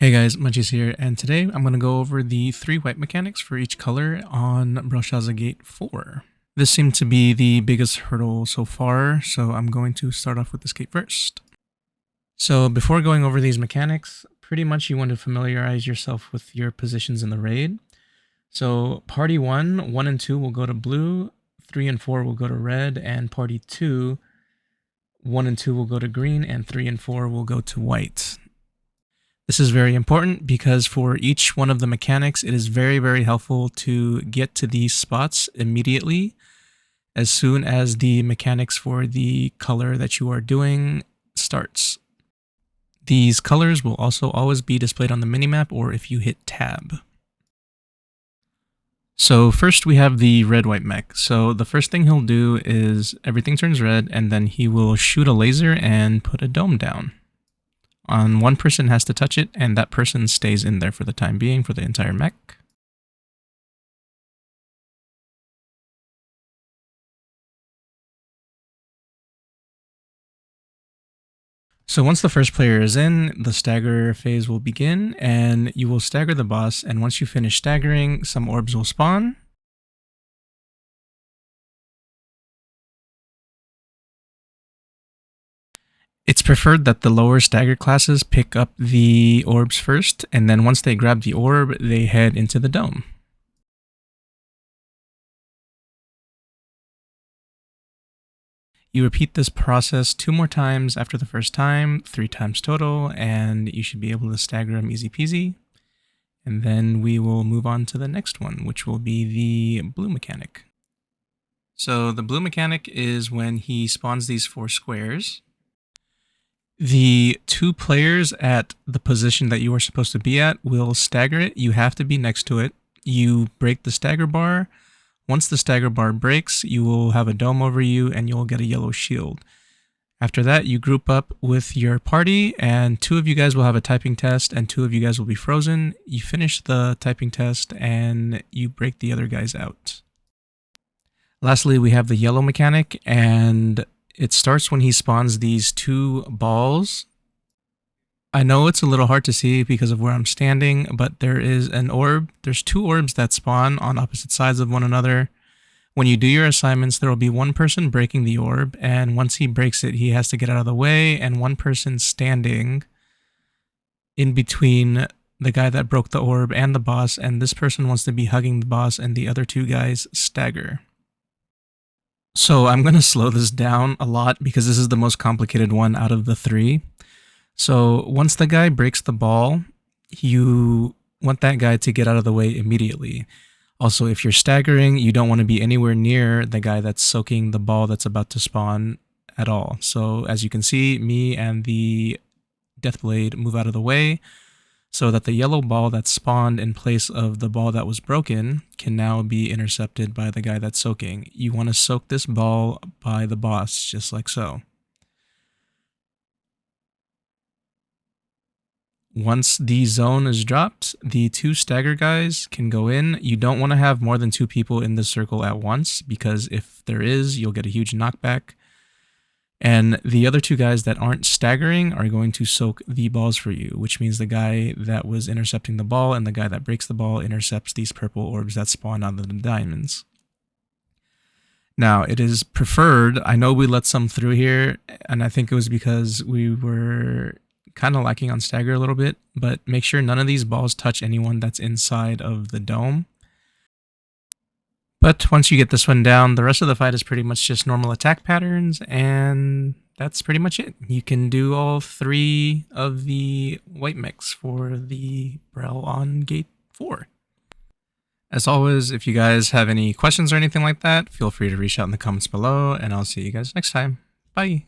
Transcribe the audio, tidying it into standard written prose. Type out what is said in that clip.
Hey guys, Muncheez here, and today I'm going to go over the 3 white mechanics for each color on Brelshaza Gate 4. This seemed to be the biggest hurdle so far, so I'm going to start off with this gate first. So before going over these mechanics, pretty much you want to familiarize yourself with your positions in the raid. So party 1 and 2 will go to blue, 3 and 4 will go to red, and party 2, 1 and 2 will go to green, and 3 and 4 will go to white. This is very important because for each one of the mechanics, it is very helpful to get to these spots immediately as soon as the mechanics for the color that you are doing starts. These colors will also always be displayed on the minimap or if you hit tab. So first we have the red-white mech. So the first thing he'll do is everything turns red and then he will shoot a laser and put a dome down. One person has to touch it, and that person stays in there for the time being for the entire mech. So once the first player is in, the stagger phase will begin, and you will stagger the boss, and once you finish staggering, some orbs will spawn. It's preferred that the lower stagger classes pick up the orbs first, and then once they grab the orb, they head into the dome. You repeat this process 2 more times after the first time, 3 times total, and you should be able to stagger them easy peasy. And then we will move on to the next one, which will be the blue mechanic. So the blue mechanic is when he spawns these 4 squares. The 2 players at the position that you are supposed to be at will stagger it. You have to be next to it. You break the stagger bar. Once the stagger bar breaks, you will have a dome over you and you'll get a yellow shield. After that, you group up with your party and 2 of you guys will have a typing test and 2 of you guys will be frozen. You finish the typing test and you break the other guys out. Lastly, we have the yellow mechanic, and it starts when he spawns these 2 balls. I know it's a little hard to see because of where I'm standing, but there is an orb. There's 2 orbs that spawn on opposite sides of one another. When you do your assignments, there will be 1 person breaking the orb, and once he breaks it, he has to get out of the way, and 1 person standing in between the guy that broke the orb and the boss, and this person wants to be hugging the boss, and the other 2 guys stagger. So I'm going to slow this down a lot because this is the most complicated one out of the 3. So once the guy breaks the ball, you want that guy to get out of the way immediately. Also, if you're staggering, you don't want to be anywhere near the guy that's soaking the ball that's about to spawn at all. So as you can see, me and the Deathblade move out of the way, so that the yellow ball that spawned in place of the ball that was broken can now be intercepted by the guy that's soaking. You want to soak this ball by the boss, just like so. Once the zone is dropped, the 2 stagger guys can go in. You don't want to have more than 2 people in the circle at once, because if there is, you'll get a huge knockback. And the other 2 guys that aren't staggering are going to soak the balls for you, which means the guy that was intercepting the ball and the guy that breaks the ball intercepts these purple orbs that spawn out of the diamonds. Now, it is preferred, I know we let some through here, and I think it was because we were kind of lacking on stagger a little bit, but make sure none of these balls touch anyone that's inside of the dome. But once you get this one down, the rest of the fight is pretty much just normal attack patterns, and that's pretty much it. You can do all 3 of the white mechs for the Brel on Gate 4. As always, if you guys have any questions or anything like that, feel free to reach out in the comments below, and I'll see you guys next time. Bye!